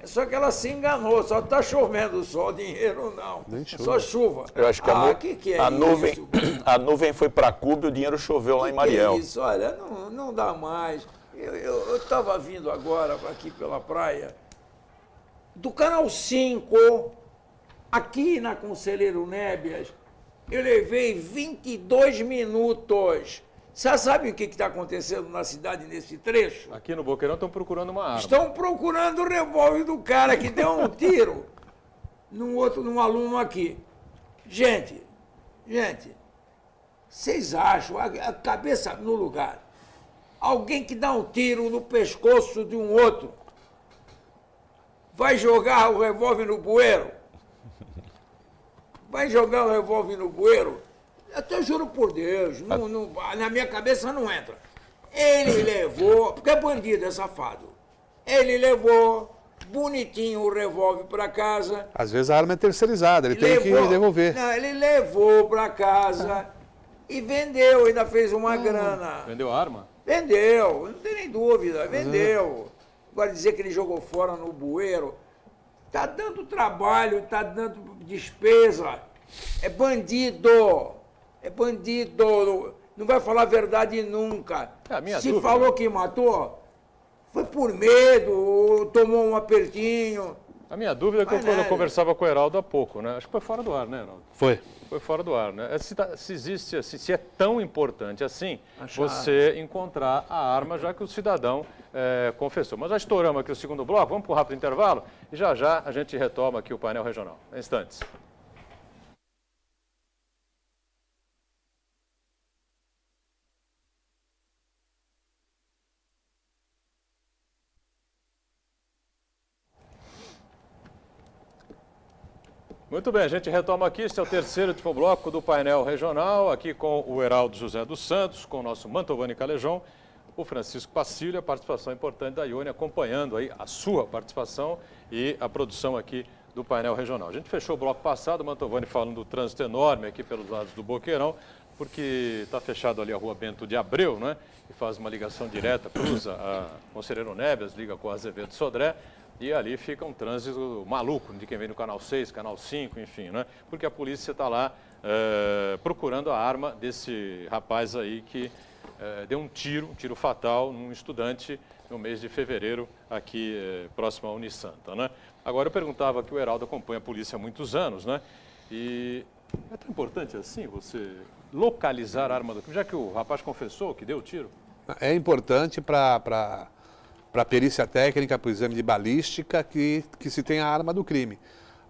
Só que ela se enganou, só está chovendo só, dinheiro não. Nem chuva. Só chuva. Eu acho que que é a isso? nuvem, a nuvem foi para Cuba e o dinheiro choveu lá em Mariel. Que é isso? Olha, não dá mais. Eu estava vindo agora aqui pela praia, do Canal 5, aqui na Conselheiro Nébias, eu levei 22 minutos. Você sabe o que está acontecendo na cidade nesse trecho? Aqui no Boqueirão estão procurando uma arma. Estão procurando o revólver do cara que deu um tiro num aluno aqui. Gente, vocês acham, a cabeça no lugar, alguém que dá um tiro no pescoço de um outro, vai jogar o revólver no bueiro? Vai jogar o revólver no bueiro? Eu até juro por Deus, na minha cabeça não entra. Ele levou, porque é bandido, é safado. Ele levou bonitinho o revólver para casa. Às vezes a arma é terceirizada, ele tem que devolver. Não, ele levou para casa e vendeu, ainda fez uma grana. Vendeu a arma? Vendeu, não tem nem dúvida, vendeu. Agora dizer que ele jogou fora no bueiro, tá dando trabalho, tá dando despesa. É bandido. É bandido, não vai falar a verdade nunca. Se dúvida. Falou que matou, foi por medo, tomou um apertinho. A minha dúvida é que eu conversava com o Heraldo há pouco, né? Acho que foi fora do ar, né, Heraldo? Foi. Foi fora do ar, né? Se existe, se é tão importante assim, você encontrar a arma, já que o cidadão confessou. Mas já estouramos aqui o segundo bloco, vamos para o rápido intervalo e já a gente retoma aqui o painel regional. Em instantes. Muito bem, a gente retoma aqui, este é o terceiro último bloco do painel regional, aqui com o Heraldo José dos Santos, com o nosso Mantovani Calejão, o Francisco Pacílio, a participação importante da Ione, acompanhando aí a sua participação e a produção aqui do painel regional. A gente fechou o bloco passado, o Mantovani falando do trânsito enorme aqui pelos lados do Boqueirão, porque está fechado ali a rua Bento de Abreu, né? E faz uma ligação direta, cruza a Conselheiro Nébias, liga com a Azevedo Sodré, e ali fica um trânsito maluco de quem vem no Canal 6, Canal 5, enfim, né? Porque a polícia está lá procurando a arma desse rapaz aí que deu um tiro fatal num estudante no mês de fevereiro aqui próximo à Unisanta, né? Agora eu perguntava que o Heraldo acompanha a polícia há muitos anos, né? E é tão importante assim você localizar a arma do crime, já que o rapaz confessou que deu o tiro? É importante para a perícia técnica, para o exame de balística, que se tem a arma do crime.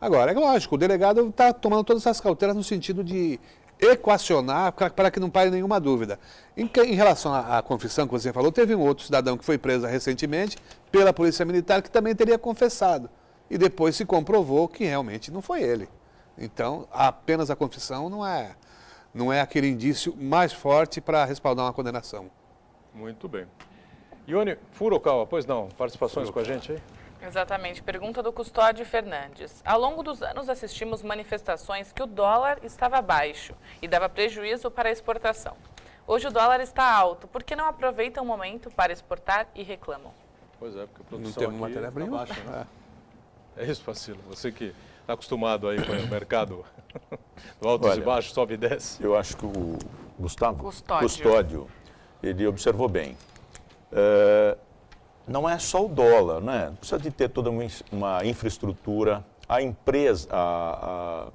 Agora, é lógico, o delegado está tomando todas essas cautelas no sentido de equacionar para que não pare nenhuma dúvida. Em relação à confissão que você falou, teve um outro cidadão que foi preso recentemente pela Polícia Militar que também teria confessado. E depois se comprovou que realmente não foi ele. Então, apenas a confissão não é aquele indício mais forte para respaldar uma condenação. Muito bem. Ione Furukawa, pois não, participações com a gente aí? Exatamente. Pergunta do Custódio Fernandes. Ao longo dos anos assistimos manifestações que o dólar estava baixo e dava prejuízo para a exportação. Hoje o dólar está alto. Por que não aproveitam o momento para exportar e reclamam? Pois é, porque a produção não temos aqui matéria-prima. baixa, né? É isso, Pacílio. Você que está acostumado aí com o mercado do altos e baixos, sobe e desce. Eu acho que o Gustavo Custódio, ele observou bem. Não é só o dólar, né? Precisa de ter toda uma infraestrutura, a empresa, a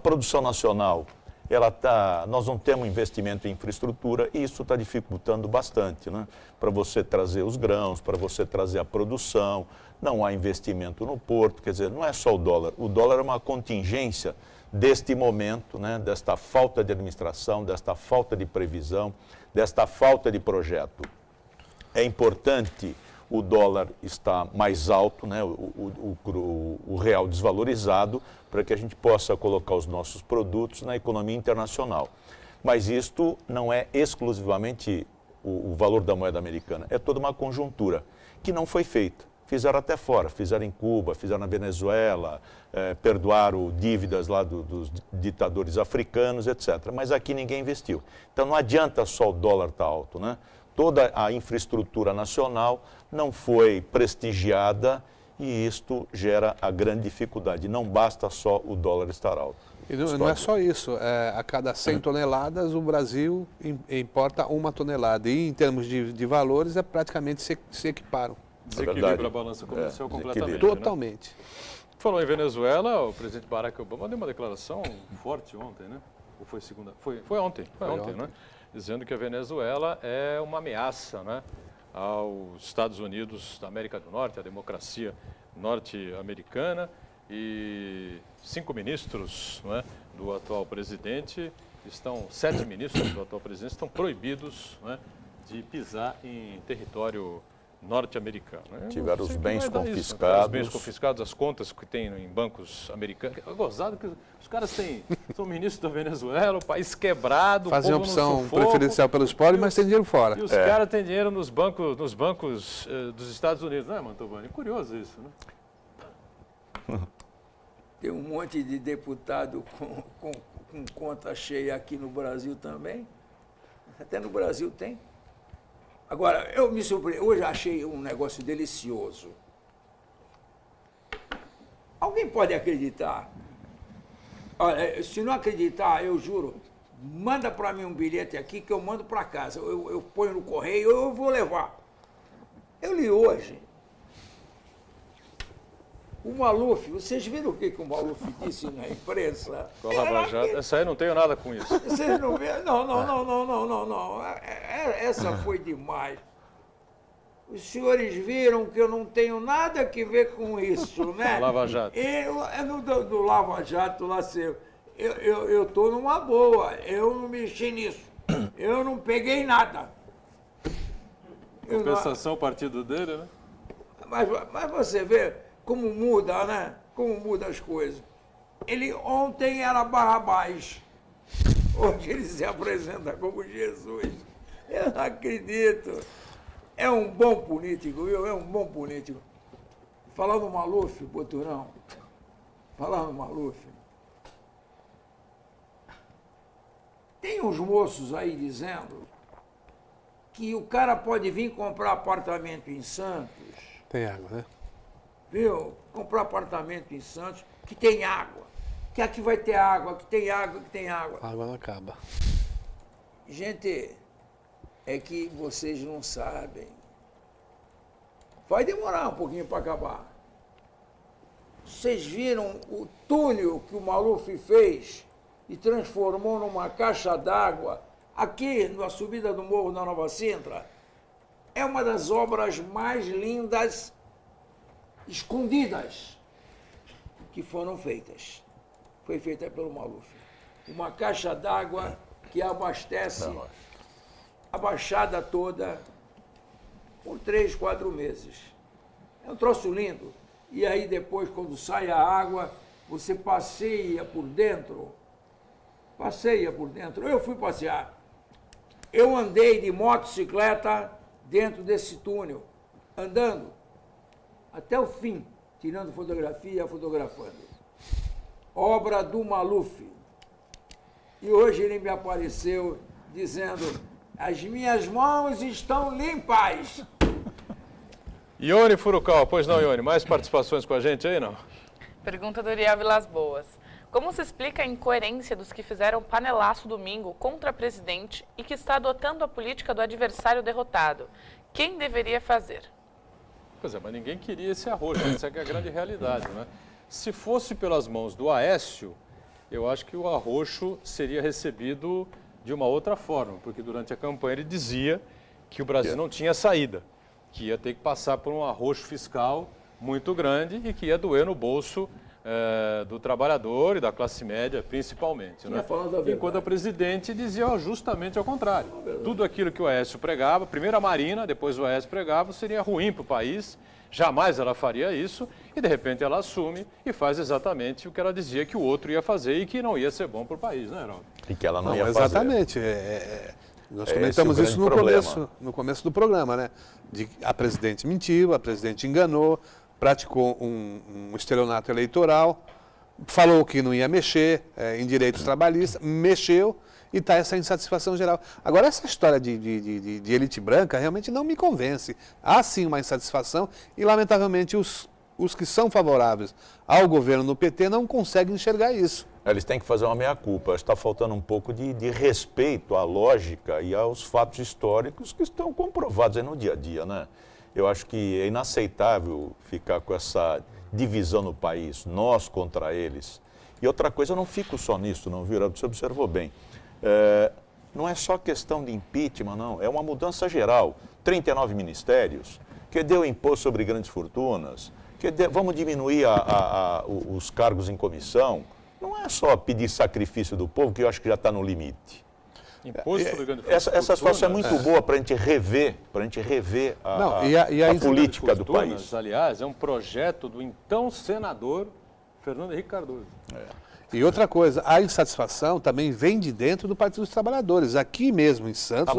produção nacional, nós não temos investimento em infraestrutura e isso está dificultando bastante, né? Para você trazer os grãos, para você trazer a produção, não há investimento no porto, quer dizer, não é só o dólar é uma contingência deste momento, né? Desta falta de administração, desta falta de previsão, desta falta de projeto. É importante o dólar estar mais alto, né? O real desvalorizado, para que a gente possa colocar os nossos produtos na economia internacional. Mas isto não é exclusivamente o valor da moeda americana, é toda uma conjuntura que não foi feita. Fizeram até fora, fizeram em Cuba, fizeram na Venezuela, perdoaram dívidas lá dos ditadores africanos, etc. Mas aqui ninguém investiu. Então não adianta só o dólar estar alto, né? toda a infraestrutura nacional não foi prestigiada e isto gera a grande dificuldade. Não basta só o dólar estar alto. E não é só isso, a cada 100 toneladas o Brasil importa 1 tonelada e em termos de valores praticamente se equiparam. Desequilibra a balança comercial completamente. Totalmente. Né? Falou em Venezuela, o presidente Barack Obama deu uma declaração forte ontem, né? Ou foi segunda? Foi ontem, né? Dizendo que a Venezuela é uma ameaça, né, aos Estados Unidos da América do Norte, à democracia norte-americana. E 5 ministros, não é, do atual presidente, 7 ministros do atual presidente estão proibidos, não é, de pisar em território norte-americano. Tiveram os bens confiscados. Os bens confiscados, as contas que tem em bancos americanos. É gozado que os caras são ministros da Venezuela, o país quebrado, fazem opção preferencial pelos pobres, mas tem dinheiro fora. E os caras têm dinheiro nos bancos dos Estados Unidos, não é, Mantovani? Curioso isso, né? Tem um monte de deputado com conta cheia aqui no Brasil também. Até no Brasil tem. Agora, eu me surpreendi. Hoje achei um negócio delicioso. Alguém pode acreditar? Olha, se não acreditar, eu juro, manda para mim um bilhete aqui que eu mando para casa. Eu ponho no correio, eu vou levar. Eu li hoje. O Maluf, vocês viram o que o Maluf disse na imprensa? Com a Lava Jato. Essa aí não tenho nada com isso. Vocês não viram? Não. Essa foi demais. Os senhores viram que eu não tenho nada que ver com isso, né? Lava Jato. Do Lava Jato lá, eu estou numa boa, eu não mexi nisso. Eu não peguei nada. Compensação o partido dele, né? Mas você vê como muda, né? Como muda as coisas. Ele ontem era Barrabás. Hoje ele se apresenta como Jesus. Eu não acredito. É um bom político, viu? É um bom político. Falar no Maluf, Boturão. Falar no Maluf. Tem uns moços aí dizendo que o cara pode vir comprar apartamento em Santos. Tem água, né? Viu? Comprar apartamento em Santos, que tem água. Que aqui vai ter água, que tem água, que tem água. A água não acaba. Gente, é que vocês não sabem. Vai demorar um pouquinho para acabar. Vocês viram o túnel que o Maluf fez e transformou numa caixa d'água aqui na subida do Morro da Nova Sintra? É uma das obras mais lindas escondidas que foram feitas. Foi feita pelo Maluf. Uma caixa d'água que abastece a Baixada toda por 3, 4 meses. É um troço lindo. E aí depois, quando sai a água, você passeia por dentro. Passeia por dentro. Eu fui passear. Eu andei de motocicleta dentro desse túnel, andando até o fim, tirando fotografia, fotografando. Obra do Maluf. E hoje ele me apareceu dizendo: as minhas mãos estão limpas. Ione Furukawa, pois não, Ione, mais participações com a gente aí, não? Pergunta do Uriel Vilas Boas. Como se explica a incoerência dos que fizeram panelaço domingo contra a presidente e que está adotando a política do adversário derrotado? Quem deveria fazer? Pois é, mas ninguém queria esse arrojo, essa é a grande realidade, né? Se fosse pelas mãos do Aécio, eu acho que o arroxo seria recebido de uma outra forma, porque durante a campanha ele dizia que o Brasil não tinha saída, que ia ter que passar por um arroxo fiscal muito grande e que ia doer no bolso do trabalhador e da classe média, principalmente. Né? Enquanto a presidente dizia justamente ao contrário. Tudo aquilo que o Aécio pregava, primeiro a Marina, depois o Aécio pregava, seria ruim para o país, jamais ela faria isso, e de repente ela assume e faz exatamente o que ela dizia que o outro ia fazer e que não ia ser bom para o país, né, Heraldo? E que ela não ia fazer. Exatamente. Nós comentamos isso no começo do programa, né? A presidente mentiu, a presidente enganou, praticou um estelionato eleitoral, falou que não ia mexer em direitos trabalhistas, mexeu e está essa insatisfação geral. Agora, essa história de elite branca realmente não me convence. Há sim uma insatisfação e, lamentavelmente, os que são favoráveis ao governo no PT não conseguem enxergar isso. Eles têm que fazer uma meia-culpa. Está faltando um pouco de respeito à lógica e aos fatos históricos que estão comprovados aí no dia a dia, né? Eu acho que é inaceitável ficar com essa divisão no país, nós contra eles. E outra coisa, eu não fico só nisso, não, viu? Você observou bem. Não é só questão de impeachment, não. É uma mudança geral. 39 ministérios, que deu imposto sobre grandes fortunas, vamos diminuir os cargos em comissão. Não é só pedir sacrifício do povo, que eu acho que já está no limite. Imposto sobre grandes Essa fortunas, situação é muito boa para a gente rever a política do país. Aliás, é um projeto do então senador Fernando Henrique Cardoso. E outra coisa, a insatisfação também vem de dentro do Partido dos Trabalhadores. Aqui mesmo em Santos,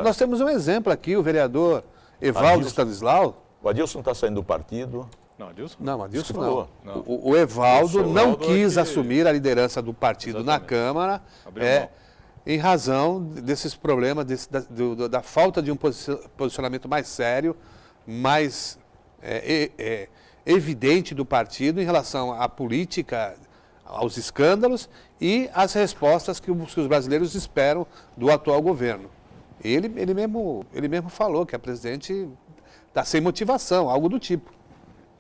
nós temos um exemplo aqui, o vereador Evaldo Stanislau. O Adilson está saindo do partido. Não, Adilson? Não, Adilson não. O Evaldo não quis assumir a liderança do partido na Câmara, em razão desses problemas, da falta de um posicionamento mais sério, mais evidente do partido em relação à política, aos escândalos e às respostas que os brasileiros esperam do atual governo. Ele mesmo falou que a presidente está sem motivação, algo do tipo.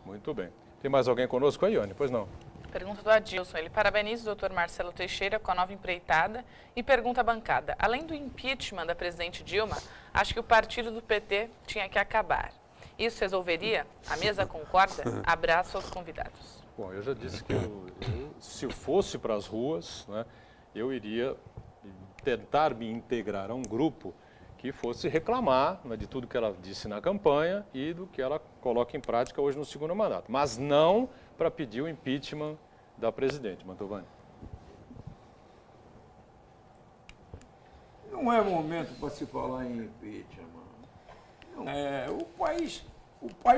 Muito bem. Tem mais alguém conosco aí, Ione? Pois não. Pergunta do Adilson. Ele parabeniza o doutor Marcelo Teixeira com a nova empreitada e pergunta à bancada. Além do impeachment da presidente Dilma, acho que o partido do PT tinha que acabar. Isso resolveria? A mesa concorda? Abraço aos convidados. Bom, eu já disse que se fosse para as ruas, né, eu iria tentar me integrar a um grupo que fosse reclamar, né, de tudo que ela disse na campanha e do que ela coloca em prática hoje no segundo mandato. Mas não para pedir o impeachment da presidente, Mantovani. Não é momento para se falar em impeachment. Não é, o país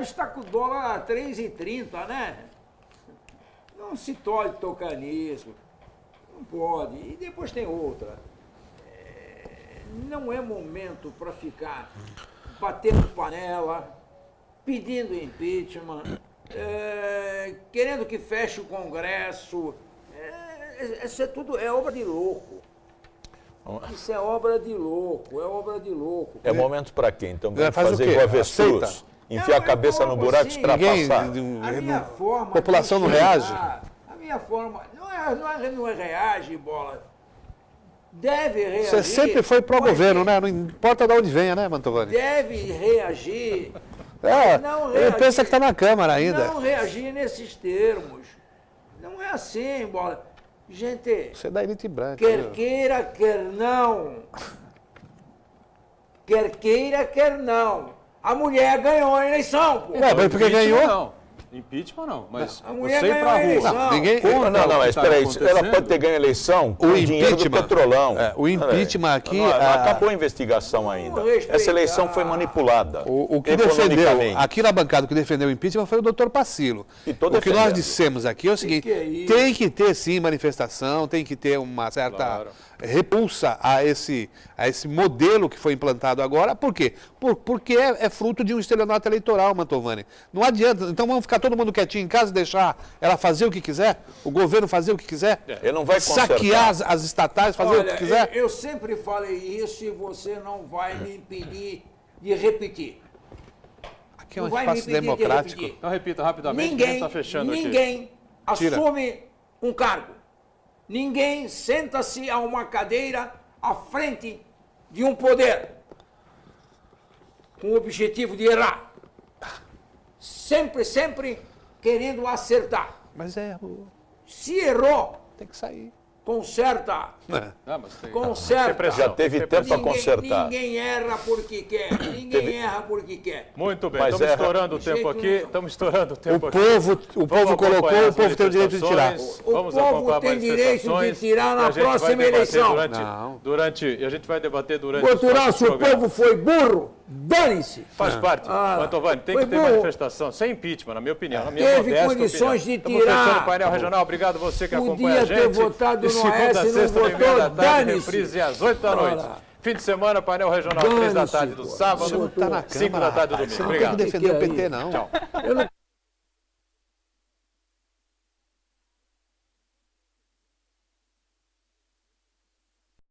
está com o dólar a 3,30, né? Não se pode tocar nisso. Não pode. E depois tem outra. Não é momento para ficar batendo panela, pedindo impeachment, querendo que feche o Congresso. Isso é tudo obra de louco. Isso é obra de louco, É momento para quê? Então, Faz fazer o quê? igual avestruz, Aceita? enfiar a cabeça no buraco e extrapassar. A população não reage? A minha forma não reage, bola. Deve reagir. Você sempre foi pró-governo, né? Não importa de onde venha, né, Mantovani? Deve reagir. Ele pensa que está na Câmara ainda. Não reagir nesses termos. Não é assim, bola. Gente, Você é da elite branca. quer queira, quer não. Quer queira, quer não. A mulher ganhou a eleição, pô. Mas porque ganhou? Não. Impeachment não, mas A mulher você ir ganhou para a a rua. eleição. Ninguém... Não, espera aí. Ela pode ter ganho a eleição com o dinheiro do petrolão. O impeachment aqui... Não acabou a investigação ainda. Essa eleição foi manipulada. O que defendeu, aqui na bancada, o que defendeu o impeachment foi o doutor Pacilo. O que nós dissemos aqui é o seguinte, tem que ter sim manifestação, tem que ter uma certa repulsa a esse modelo que foi implantado agora. Por quê? Porque é fruto de um estelionato eleitoral, Mantovani. Não adianta, então vamos ficar todo mundo quietinho em casa e deixar ela fazer o que quiser, o governo fazer o que quiser, Ele não vai saquear as estatais, fazer o que quiser. Eu sempre falei isso e você não vai me impedir de repetir. Aqui é um espaço democrático. Então repita rapidamente, que a gente está fechando aqui. Ninguém assume um cargo. Ninguém senta-se a uma cadeira à frente de um poder com o objetivo de errar. Sempre querendo acertar. Mas Se errou, tem que sair. conserta. Conserta. Já teve tempo para consertar. Ninguém erra porque quer. Ninguém erra porque quer. Muito bem, Mas estamos estourando o de tempo jeito aqui. nenhum. Estamos estourando o tempo aqui. O povo colocou, o povo tem o direito de tirar. O povo tem direito de tirar na próxima eleição. E a gente vai debater durante Botural, se o povo foi burro, dane-se. Faz parte. Mantovani, tem que ter burro. manifestação, sem impeachment, na minha opinião. Na minha Teve modesta condições opinião. de Estamos fechando tirar. o painel regional. Obrigado você que acompanha Podia a ter gente. votado no Aécio segunda, e não sexta, 1h30 da votou, tarde, dane-se. reprise às 8 da noite. Ora. Fim de semana, painel regional, 3 da tarde do sábado, Você não está na 5 da Câmara, tarde do rapaz. domingo. Você não tem que Obrigado. defender o Que PT, aí? não. Tchau. Eu não